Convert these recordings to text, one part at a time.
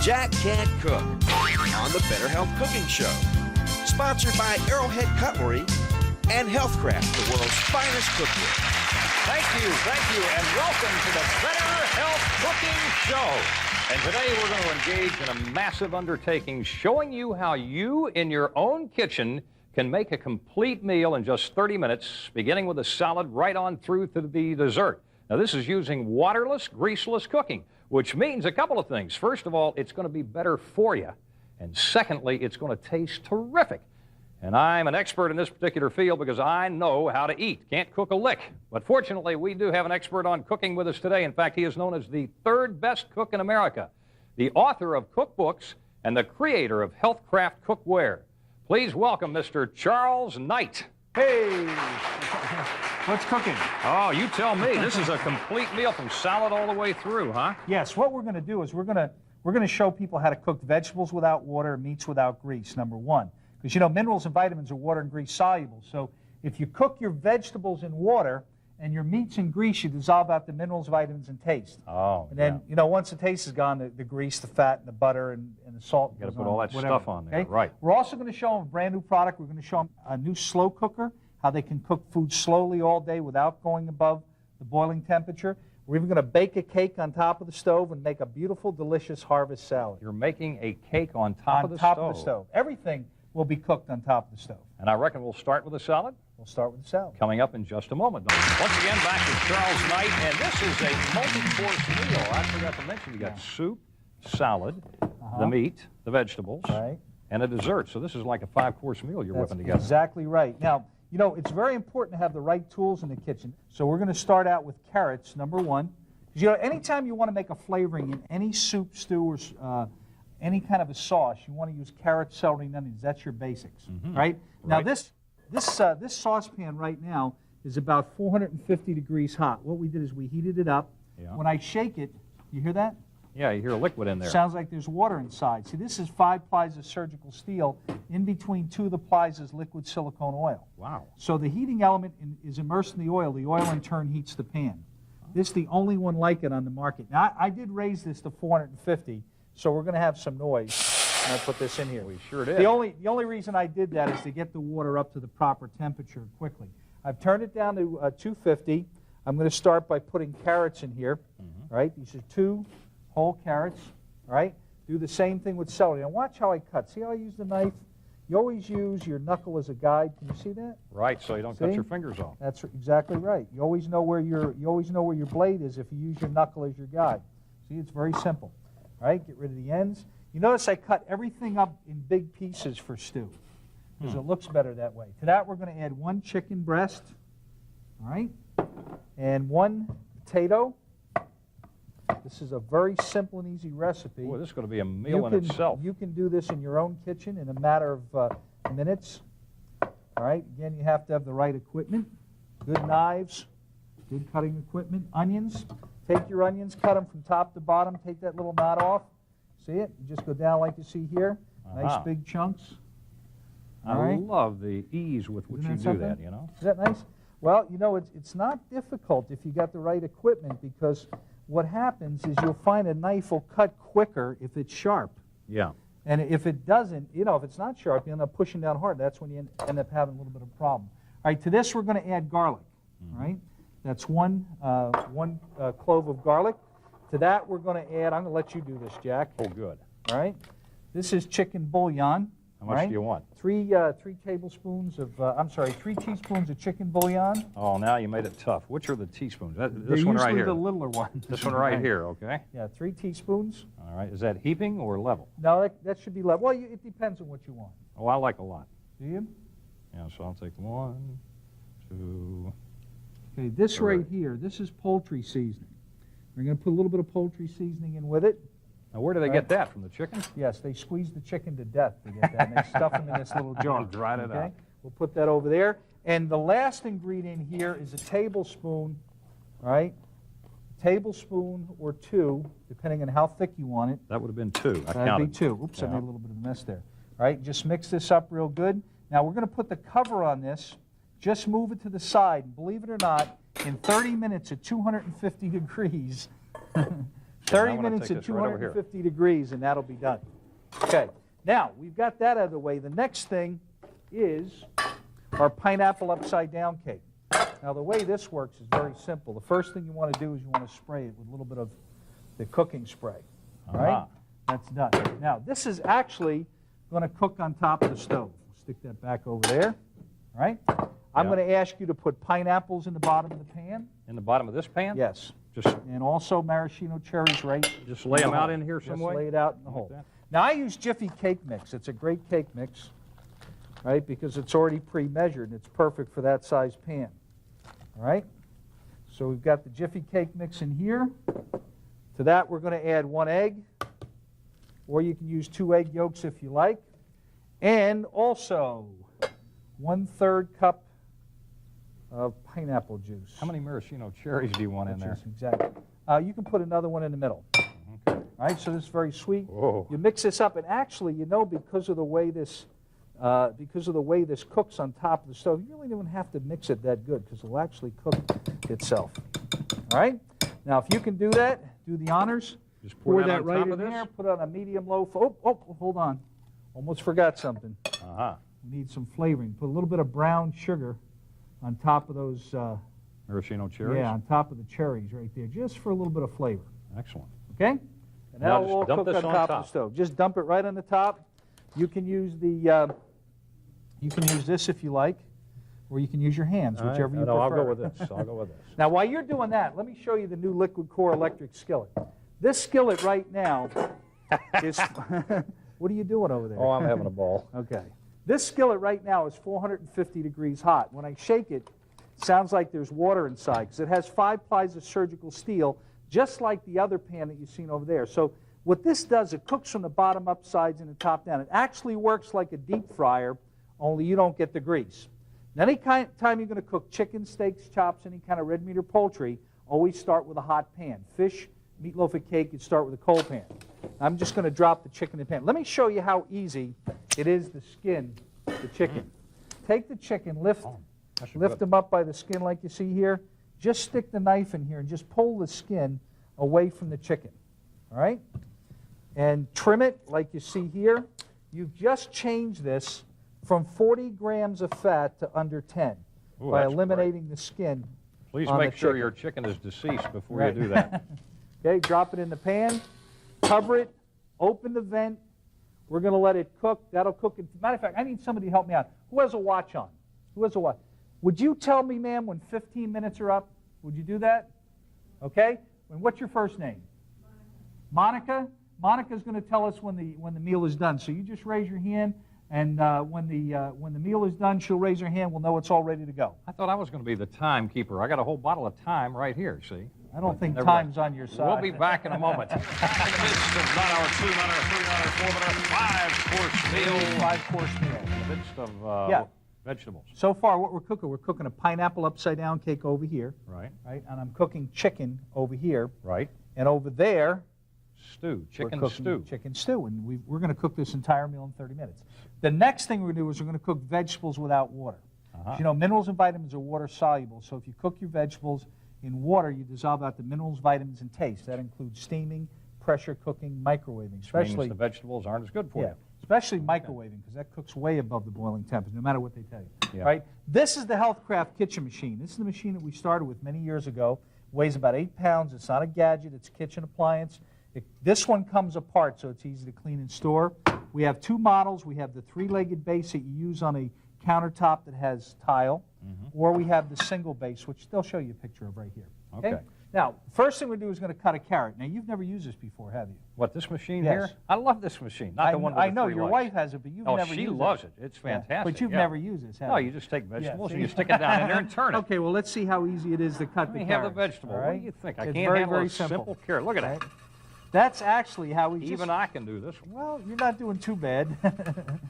Jack Can't Cook on the Better Health Cooking Show. Sponsored by Arrowhead Cutlery and Healthcraft, the world's finest cookware. Thank you, and welcome to the Better Health Cooking Show. And today we're going to engage in a massive undertaking showing you how you, in your own kitchen, can make a complete meal in just 30 minutes, beginning with a salad right on through to the dessert. Now, this is using waterless, greaseless cooking, which means a couple of things. First of all, it's going to be better for you. And secondly, it's going to taste terrific. And I'm an expert in this particular field because I know how to eat. Can't cook a lick. But fortunately, we do have an expert on cooking with us today. In fact, he is known as the third best cook in America, the author of cookbooks and the creator of Healthcraft Cookware. Please welcome Mr. Charles Knight. Hey! What's cooking? Oh, you tell me. This is a complete meal from salad all the way through, huh? Yes, what we're going to do is we're going to show people how to cook vegetables without water, meats without grease, number one. Because, you know, minerals and vitamins are water and grease soluble. So if you cook your vegetables in water and your meats in grease, you dissolve out the minerals, vitamins, and taste. Oh, and then, you know, once the taste is gone, the grease, the fat, and the butter, and the salt. You got to put all that stuff on there, okay? right. We're also going to show them a brand new product. We're going to show them a new slow cooker, how they can cook food slowly all day without going above the boiling temperature. We're even going to bake a cake on top of the stove and make a beautiful, delicious harvest salad. You're making a cake on top of the stove? On top of the stove. Everything will be cooked on top of the stove. And I reckon we'll start with the salad? We'll start with the salad. Coming up in just a moment. Once again, back to Charles Knight, and this is a multi-course meal. I forgot to mention you got soup, salad, the meat, the vegetables, and a dessert. So this is like a 5-course meal you're whipping together. Exactly right. Now, you know, it's very important to have the right tools in the kitchen. So we're going to start out with carrots, number one. Because, you know, anytime you want to make a flavoring in any soup, stew, or any kind of a sauce, you want to use carrots, celery, and onions. That's your basics, right? Now, this saucepan right now is about 450 degrees hot. What we did is we heated it up. Yeah. When I shake it, you hear that? Yeah, you hear a liquid in there. Sounds like there's water inside. See, this is 5 plies of surgical steel. In between 2 of the plies is liquid silicone oil. Wow. So the heating element is immersed in the oil. The oil, in turn, heats the pan. This is the only one like it on the market. Now, I did raise this to 450, so we're going to have some noise. And I put this in here. We sure did. The only reason I did that is to get the water up to the proper temperature quickly. I've turned it down to 250. I'm going to start by putting carrots in here. Right? These are 2 whole carrots. Right? Do the same thing with celery. Now watch how I cut. See how I use the knife? You always use your knuckle as a guide. Can you see that? Right, so you don't cut your fingers off. That's exactly right. You always know where your blade is if you use your knuckle as your guide. See, it's very simple. All right? Get rid of the ends. You notice I cut everything up in big pieces for stew because it looks better that way. To that, we're going to add 1 chicken breast, all right, and 1 potato. This is a very simple and easy recipe. Boy, this is going to be a meal in itself. You can do this in your own kitchen in a matter of minutes. All right, again, you have to have the right equipment, good knives, good cutting equipment. Onions, take your onions, cut them from top to bottom, take that little knot off. See it? You just go down like you see here. Nice big chunks. I love the ease with which you do that, you know. Is that nice? Well, you know, it's not difficult if you got the right equipment because what happens is you'll find a knife will cut quicker if it's sharp. Yeah. And if it doesn't, you know, if it's not sharp, you end up pushing down hard. That's when you end up having a little bit of a problem. All right, to this we're going to add garlic. All right? That's one clove of garlic. To that, we're going to add, I'm going to let you do this, Jack. Oh, good. All right? This is chicken bouillon. How much do you want? 3 tablespoons of, 3 teaspoons of chicken bouillon. Oh, now you made it tough. Which are the teaspoons? This They're one right here. the littler one. This one right here, okay? Yeah, 3 teaspoons. All right. Is that heaping or level? No, that should be level. Well, it depends on what you want. Oh, I like a lot. Do you? Yeah, so I'll take 1, 2. Okay, this right here, this is poultry seasoning. We're going to put a little bit of poultry seasoning in with it. Now, where do they get that? From the chicken? Yes, they squeeze the chicken to death to get that, and they stuff them in this little jar. Dried it out. We'll put that over there. And the last ingredient here is a tablespoon, right? Tablespoon or 2, depending on how thick you want it. That would have been 2. I That'd counted. be 2. Oops, I made a little bit of a mess there. All right, just mix this up real good. Now, we're going to put the cover on this. Just move it to the side. Believe it or not, in 30 minutes at 250 degrees, 30 minutes at 250 degrees, and that'll be done. Okay. Now, we've got that out of the way. The next thing is our pineapple upside down cake. Now, the way this works is very simple. The first thing you want to do is you want to spray it with a little bit of the cooking spray. All right? That's done. Now, this is actually going to cook on top of the stove. Stick that back over there. All right? I'm going to ask you to put pineapples in the bottom of the pan. In the bottom of this pan? Yes. Just and also maraschino cherries right. Just lay them out in here some way? Just lay it out in the hole. Now, I use Jiffy Cake Mix. It's a great cake mix, right, because it's already pre-measured, and it's perfect for that size pan. All right? So we've got the Jiffy Cake Mix in here. To that, we're going to add 1 egg, or you can use 2 egg yolks if you like, and also 1/3 cup of pineapple juice. How many maraschino cherries do you want in there? Exactly. You can put another one in the middle. Okay. All right, so this is very sweet. Whoa. You mix this up, and actually, you know, because of the way this cooks on top of the stove, you really don't have to mix it that good because it'll actually cook itself. All right. Now, if you can do that, do the honors. Just pour that on right top in of this? there. Put it on a medium-low. Oh, hold on. Almost forgot something. We need some flavoring. Put a little bit of brown sugar on top of those. Maraschino cherries? Yeah, on top of the cherries right there, just for a little bit of flavor. Excellent. Okay? And Now that'll all just dump cook this on on top top. of the stove. Just dump it right on the top. You can use the you can use this if you like, or you can use your hands, whichever you prefer. No, I'll go with this. I'll go with this. Now, while you're doing that, let me show you the new liquid core electric skillet. This skillet right now is what are you doing over there? Oh, I'm having a ball. Okay. This skillet right now is 450 degrees hot. When I shake it, it sounds like there's water inside because it has 5 plies of surgical steel, just like the other pan that you've seen over there. So what this does, it cooks from the bottom up sides and the top down. It actually works like a deep fryer, only you don't get the grease. And any time you're going to cook chicken, steaks, chops, any kind of red meat or poultry, always start with a hot pan. Fish, meatloaf, and cake, you start with a cold pan. I'm just going to drop the chicken in the pan. Let me show you how easy it is to skin the chicken. Take the chicken, lift them up by the skin like you see here. Just stick the knife in here and just pull the skin away from the chicken. All right? And trim it like you see here. You've just changed this from 40 grams of fat to under 10 by eliminating the skin. Please make sure your chicken is deceased before you do that. Okay, drop it in the pan, cover it, open the vent. We're going to let it cook. That'll cook. Matter of fact, I need somebody to help me out. Who has a watch on? Who has a watch? Would you tell me, ma'am, when 15 minutes are up? Would you do that? Okay. And what's your first name? Monica. Monica's going to tell us when the meal is done. So you just raise your hand, and when the meal is done, she'll raise her hand. We'll know it's all ready to go. I thought I was going to be the timekeeper. I got a whole bottle of time right here, see? I don't think time's on your side. We'll be back in a moment. In the midst of 9-hour, 2-hour, 3-hour, 4-hour, 5-course meal. 5-course meal. In the midst of vegetables. So far, what we're cooking a pineapple upside-down cake over here. Right. Right, and I'm cooking chicken over here. Right. And over there, chicken stew. Chicken stew, and we're going to cook this entire meal in 30 minutes. The next thing we're going to do is we're going to cook vegetables without water. You know, minerals and vitamins are water soluble, so if you cook your vegetables in water, you dissolve out the minerals, vitamins, and taste. That includes steaming, pressure cooking, microwaving. Especially the vegetables aren't as good for you. Especially microwaving, because that cooks way above the boiling temperature, no matter what they tell you. Yeah. Right? This is the Healthcraft kitchen machine. This is the machine that we started with many years ago. Weighs about 8 pounds. It's not a gadget. It's a kitchen appliance. This one comes apart, so it's easy to clean and store. We have 2 models. We have the 3-legged base that you use on a countertop that has tile, or we have the single base, which they'll show you a picture of right here. Okay. Now, first thing we do is going to cut a carrot. Now, you've never used this before, have you? What, this machine Yes. here? I love this machine. Not the one with the I know 3 your legs. wife has it, but you've never used it. Oh, she loves it. It's fantastic. But you've never used this, have No, you? you just take vegetables see? and you stick it down in there and turn it. Okay, well, let's see how easy it is to cut the Let me carrots. have the vegetable. All What right? do you think? I It's can't very, handle very a simple carrot. Look at that. That's actually how we Even I can do this. Well, you're not doing too bad.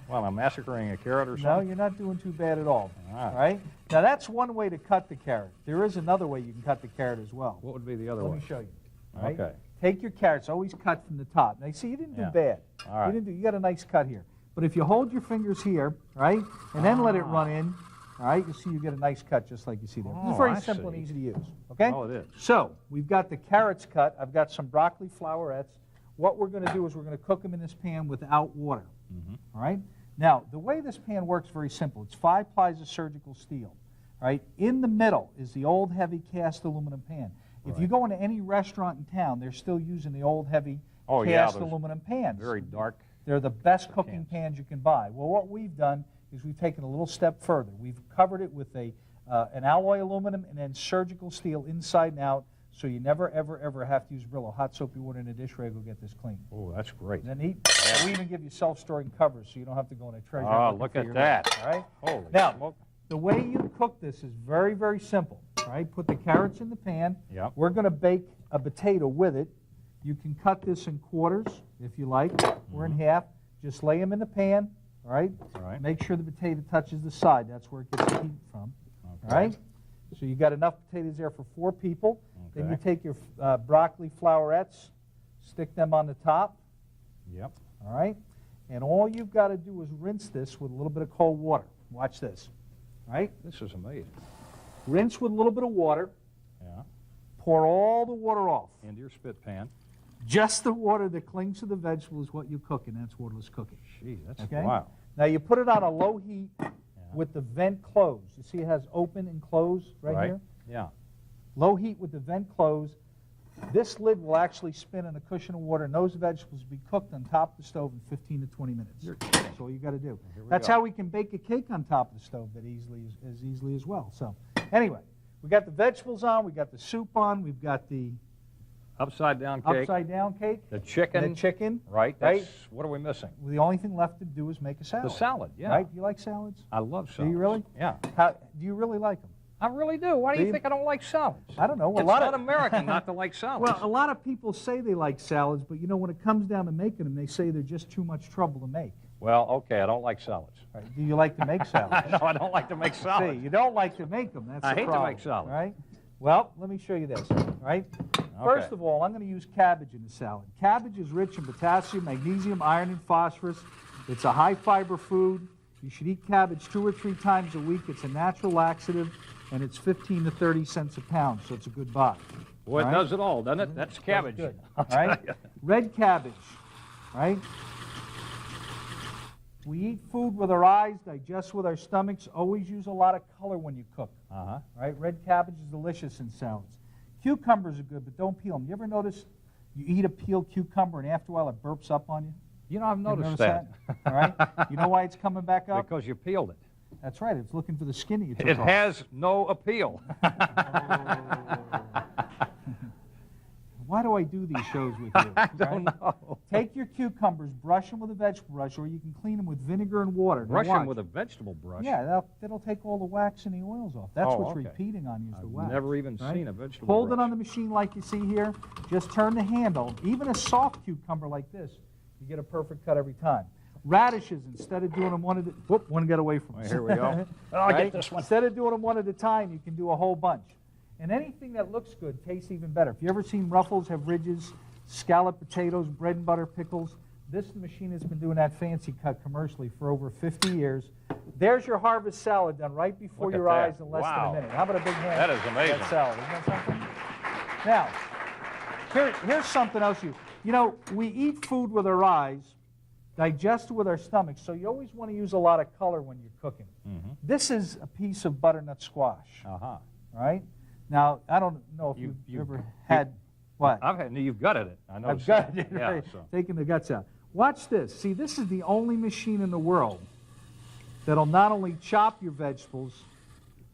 Well, I'm massacring a carrot or No, something? you're not doing too bad at all. All right? Now, that's one way to cut the carrot. There is another way you can cut the carrot as well. What would be the other Let way? me show you. All right? Okay. Take your carrots, always cut from the top. Now, you see, you didn't do bad. All right. You got a nice cut here. But if you hold your fingers here, right, and then let it run in, All right, you see you get a nice cut just like you see there. Oh, It's very I simple see. and easy to use, okay? Oh, it is. So we've got the carrots cut. I've got some broccoli flowerettes. What we're going to do is we're going to cook them in this pan without water, all right? Now, the way this pan works is very simple. It's 5 plies of surgical steel, all right? In the middle is the old heavy cast aluminum pan. If you go into any restaurant in town, they're still using the old heavy cast aluminum pans. Very dark. They're the best cooking pans you can buy. Well, what we've done is we've taken a little step further. We've covered it with an alloy aluminum and then surgical steel inside and out, so you never, ever, ever have to use Brillo. Hot soapy water in a dish rag will get this clean. Oh, that's great. Isn't that neat? We even give you self-storing covers, so you don't have to go in a treasure. Oh, look at that. All right? Holy now, smoke. the way you cook this is very, very simple. All right? Put the carrots in the pan. Yep. We're going to bake a potato with it. You can cut this in quarters if you like, or in half. Just lay them in the pan, all right? All right. Make sure the potato touches the side. That's where it gets the heat from, all right? So you got enough potatoes there for 4 people. Then you take your broccoli flowerettes, stick them on the top, Yep. all right? And all you've got to do is rinse this with a little bit of cold water. Watch this, all right? This is amazing. Rinse with a little bit of water. Yeah. Pour all the water off. Into your spit pan. Just the water that clings to the vegetable is what you cook, and that's waterless cooking. Gee, that's Okay? wow. Now you put it on a low heat with the vent closed. You see it has open and close right here? Yeah. Low heat with the vent closed. This lid will actually spin in a cushion of water, and those vegetables will be cooked on top of the stove in 15 to 20 minutes. You're kidding. That's all you got to do. Here we That's go. how we can bake a cake on top of the stove that as easily as well. So anyway, we got the vegetables on, we got the soup on, we've got the Upside down cake. upside down cake, The chicken. the chicken. Right. Right. That's, what are we missing? The only thing left to do is make a salad. The salad, yeah. Right? Do you like salads? I love salads. Do you really? Yeah. Do you really like them? I really do. Why do Do you you? think I don't like salads? I don't know. It's not American not to like salads. Well, a lot of people say they like salads, but you know, when it comes down to making them, they say they're just too much trouble to make. Well, okay, I don't like salads. Right? Do you like to make salads? No, I don't like to make salads. See, you don't like to make them. That's I the hate to problem, make salads. Right? Well, let me show you this. All right? First of all, I'm going to use cabbage in the salad. Cabbage is rich in potassium, magnesium, iron, and phosphorus. It's a high-fiber food. You should eat cabbage 2 or 3 times a week. It's a natural laxative, and it's 15 to 30 cents a pound, so it's a good buy. Well, it All right? does it all, doesn't it? That's cabbage. Good. I'll All right? tell you. Red cabbage. Right? We eat food with our eyes, digest with our stomachs. Always use a lot of color when you cook. Uh-huh. Right? Red cabbage is delicious in salads. Cucumbers are good, but don't peel them. You ever notice you eat a peeled cucumber and after a while it burps up on you? You know, I've You ever noticed notice that. All right? You know why it's coming back up? Because you peeled it. That's right. It's looking for the skin that you took It off. has no appeal. Why do I do these shows with you? I don't know. Take your cucumbers, brush them with a vegetable brush, or you can clean them with vinegar and water. Now Brush them watch. with a vegetable brush. Yeah, that'll take all the wax and the oils off. That's Oh, what's okay. repeating on you is the I've wax. never even right? seen a vegetable Hold brush. it on the machine like you see here. Just turn the handle. Even a soft cucumber like this, you get a perfect cut every time. Radishes, instead of doing them one at a whoop, one got away from us. Here we go. I'll get this one. Instead of doing them one at a time, you can do a whole bunch. And anything that looks good tastes even better. If you ever seen Ruffles have ridges, scalloped potatoes, bread and butter pickles, this machine has been doing that fancy cut commercially for over 50 years. There's your harvest salad done right before Look at your that. eyes in less Wow. than a minute. How about a big hand? That is for amazing. That salad. Isn't that something? Now, here's something else. You know, we eat food with our eyes, digest it with our stomachs, so you always want to use a lot of color when you're cooking. Mm-hmm. This is a piece of butternut squash, Uh-huh. right? Now, I don't know if you've ever had what? You've gutted it. I know. I've got it, Yeah, right, so. taking the guts out. Watch this. See, this is the only machine in the world that'll not only chop your vegetables,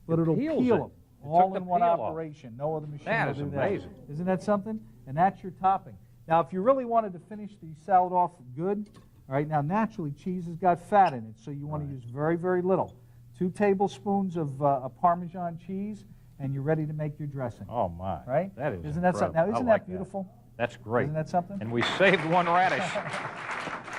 but it'll peels peel it. them. It All took in the one peel off. operation. No other machine That will is do amazing. that. Isn't that something? And that's your topping. Now, if you really wanted to finish the salad off good, all right, now naturally cheese has got fat in it, so you want to use very, very little. 2 tablespoons of Parmesan cheese, and you're ready to make your dressing. Oh, my. Right? That is Isn't that something? Now, incredible. isn't I like that beautiful? That's great. Isn't that something? And we saved one radish.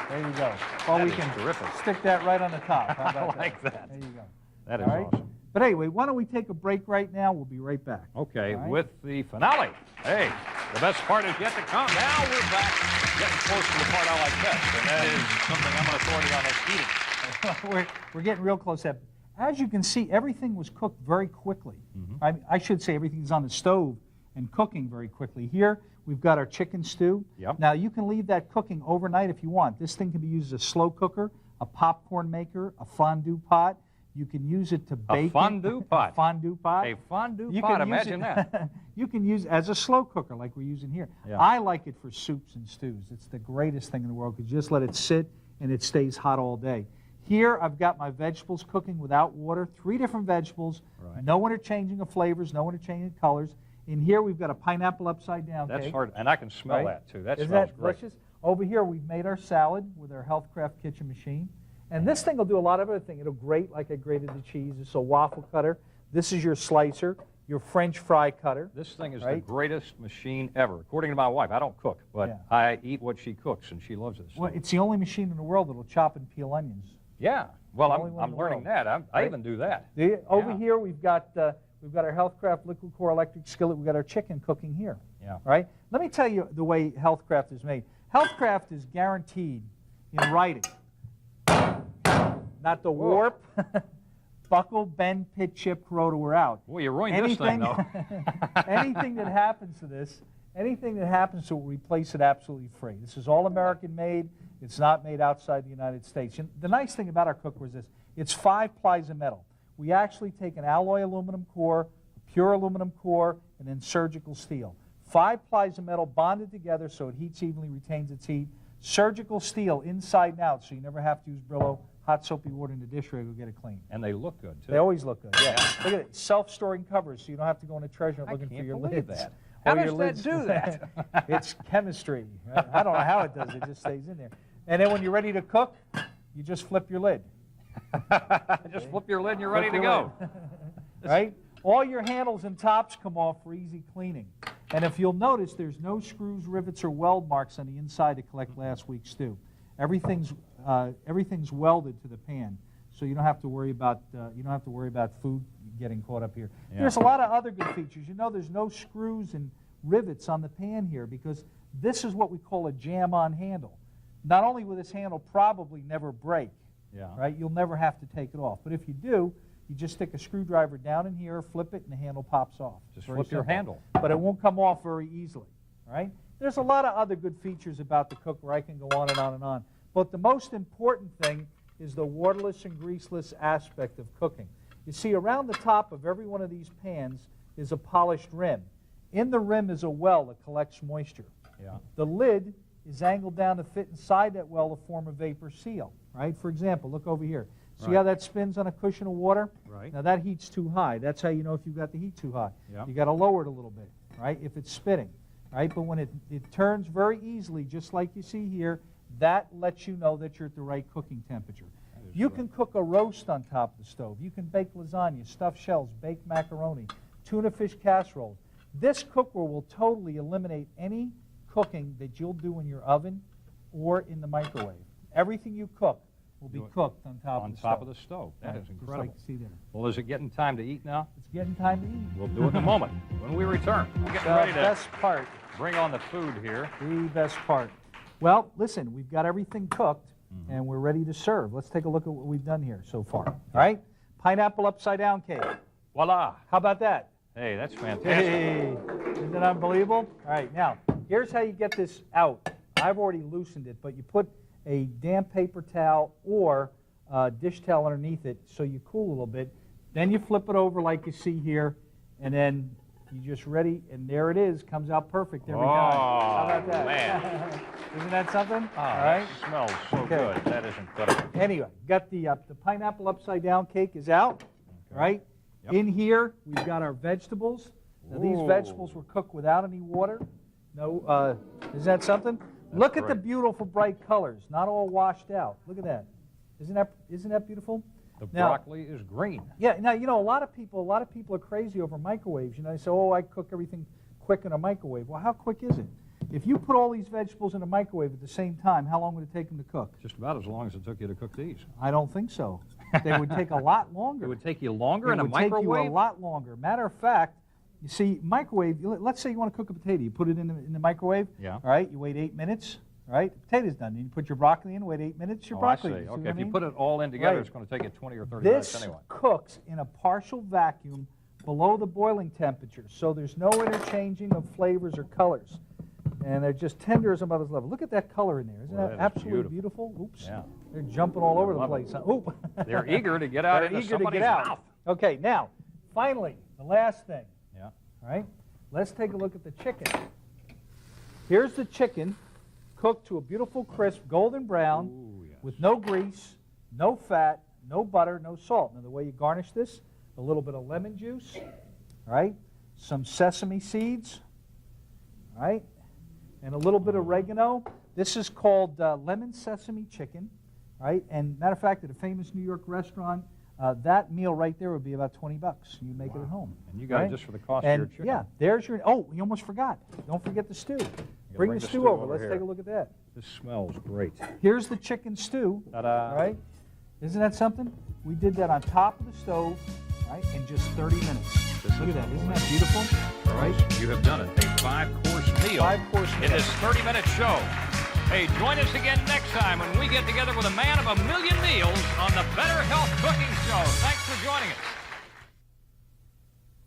There you go. Well, That we is can terrific. stick that right on the top. How I about like that. There you go. That is All right? awesome. But anyway, why don't we take a break right now? We'll be right back. Okay, All right. with the finale. Hey, the best part is yet to come. Now we're back, getting close to the part I like best, and that is something I'm an authority on, that's eating. We're getting real close. As you can see, everything was cooked very quickly. I should say everything's on the stove and cooking very quickly. Here, we've got our chicken stew. Yep. Now, you can leave that cooking overnight if you want. This thing can be used as a slow cooker, a popcorn maker, a fondue pot. You can use it to bake. A fondue pot. A fondue pot. A fondue pot, imagine that. You can use it as a slow cooker like we're using here. Yeah. I like it for soups and stews. It's the greatest thing in the world because you just let it sit and it stays hot all day. Here, I've got my vegetables cooking without water, 3 different vegetables, no interchanging of flavors, no interchanging of colors. In here, we've got a pineapple upside down cake. That's hard, and I can smell that too. That Isn't smells that great. delicious? Over here, we've made our salad with our Healthcraft kitchen machine. And this thing will do a lot of other things. It'll grate like I grated the cheese. It's a waffle cutter. This is your slicer, your French fry cutter. This thing is the greatest machine ever, according to my wife. I don't cook, but I eat what she cooks, and she loves this. Well, it's the only machine in the world that'll chop and peel onions. Yeah. Well, I'm learning that. I even do that. Over here, we've got our Healthcraft liquid core electric skillet. We've got our chicken cooking here. Yeah. Right? Let me tell you the way Healthcraft is made. Healthcraft is guaranteed in writing. Not the warp, buckle, bend, pit, chip, corrode, or we're out. Well, you ruined this thing, though. Anything that happens to this, anything that happens to it, we replace it absolutely free. This is all American made. It's not made outside the United States. And the nice thing about our cookware is this. It's 5 plies of metal. We actually take an alloy aluminum core, a pure aluminum core, and then surgical steel. 5 plies of metal bonded together so it heats evenly, retains its heat. Surgical steel inside and out so you never have to use Brillo, hot soapy water in the dish rag to get it clean. And they look good, too. They always look good, yeah. Look at it, self-storing covers so you don't have to go in a treasure looking for your lids. That. How does that do that? It's chemistry. Right? I don't know how it does it. It just stays in there. And then when you're ready to cook, you just flip your lid. Just flip your lid and you're ready to go. Right? All your handles and tops come off for easy cleaning. And if you'll notice, there's no screws, rivets, or weld marks on the inside to collect last week's stew. Everything's welded to the pan, so you don't have to worry about food getting caught up here. Yeah. There's a lot of other good features. You know, there's no screws and rivets on the pan here because this is what we call a jam-on handle. Not only will this handle probably never break, right? You'll never have to take it off. But if you do, you just stick a screwdriver down in here, flip it, and the handle pops off. Just flip your handle. But it won't come off very easily, right? There's a lot of other good features about the cookware. I can go on and on and on. But the most important thing is the waterless and greaseless aspect of cooking. You see, around the top of every one of these pans is a polished rim. In the rim is a well that collects moisture. Yeah. The lid is angled down to fit inside that well to form a vapor seal, right? For example, look over here. See how that spins on a cushion of water? Right. Now that heat's too high. That's how you know if you've got the heat too high. Yep. You got to lower it a little bit, right? If it's spinning, right? But when it turns very easily, just like you see here, that lets you know that you're at the right cooking temperature. You can cook a roast on top of the stove. You can bake lasagna, stuffed shells, baked macaroni, tuna fish casserole. This cookware will totally eliminate any cooking that you'll do in your oven or in the microwave. Everything you cook will be cooked on top of the stove. That is incredible. Just like you see there. Well, is it getting time to eat now? It's getting time to eat. We'll do it in a moment. When we return, we're getting ready to best part. Bring on the food here. The best part. Well, listen, we've got everything cooked, and we're ready to serve. Let's take a look at what we've done here so far. All right? Pineapple upside-down cake. Voila. How about that? Hey, that's fantastic. Hey, isn't that unbelievable? All right, now, here's how you get this out. I've already loosened it, but you put a damp paper towel or a dish towel underneath it so you cool a little bit. Then you flip it over like you see here, and then you just ready, and there it is. Comes out perfect every time. How about that? Man. Isn't that something? Oh, all right. That smells so good. That is incredible. Anyway, got the pineapple upside down cake is out, right? Yep. In here, we've got our vegetables. Now, these vegetables were cooked without any water. No, is that something? Look at the beautiful bright colors, not all washed out. Look at that. Isn't that beautiful? The broccoli is green. Yeah. Now, you know, a lot of people are crazy over microwaves. You know, they say, "Oh, I cook everything quick in a microwave." Well, how quick is it? If you put all these vegetables in a microwave at the same time, how long would it take them to cook? Just about as long as it took you to cook these. I don't think so. They would take a lot longer. It would take you longer in a microwave? It would take you a lot longer. Matter of fact, you see, microwave, let's say you want to cook a potato. You put it in the microwave. Yeah. All right, you wait 8 minutes. right? The potato's done. You put your broccoli in, wait 8 minutes, your broccoli. I see. See Okay, what I if you mean? put it all in together, Right. it's going to take you 20 or 30 This minutes anyway. cooks in a partial vacuum below the boiling temperature, so there's no interchanging of flavors or colors. And they're just tender as a mother's love. Look at that color in there. Isn't Well, that that is absolutely beautiful? Oops. Yeah. They're jumping all over the love place. it. Huh? Oop. They're eager to get out They're into eager to somebody's get out. mouth. Okay, now, finally, the last thing. Yeah. All right? Let's take a look at the chicken. Here's the chicken cooked to a beautiful crisp golden brown Ooh, yes. with no grease, no fat, no butter, no salt. Now, the way you garnish this, a little bit of lemon juice, all right? Some sesame seeds, all right? And a little bit of oregano. This is called lemon sesame chicken, all right? And matter of fact, at a famous New York restaurant, that meal right there would be about $20. You make it at home. And you got right? it just for the cost And of your chicken. yeah, there's your, oh, you almost forgot. Don't forget the stew. Bring the stew over. Let's here. take a look at that. This smells great. Here's the chicken stew, Ta-da. all right? Isn't that something? We did that on top of the stove, right, in just 30 minutes. Look at that. Isn't that beautiful? All right? You have done it. A 5-course meal. 5-course meal. In this 30-minute show. Hey, join us again next time when we get together with a man of a million meals on the Better Health Cooking Show. Thanks for joining us.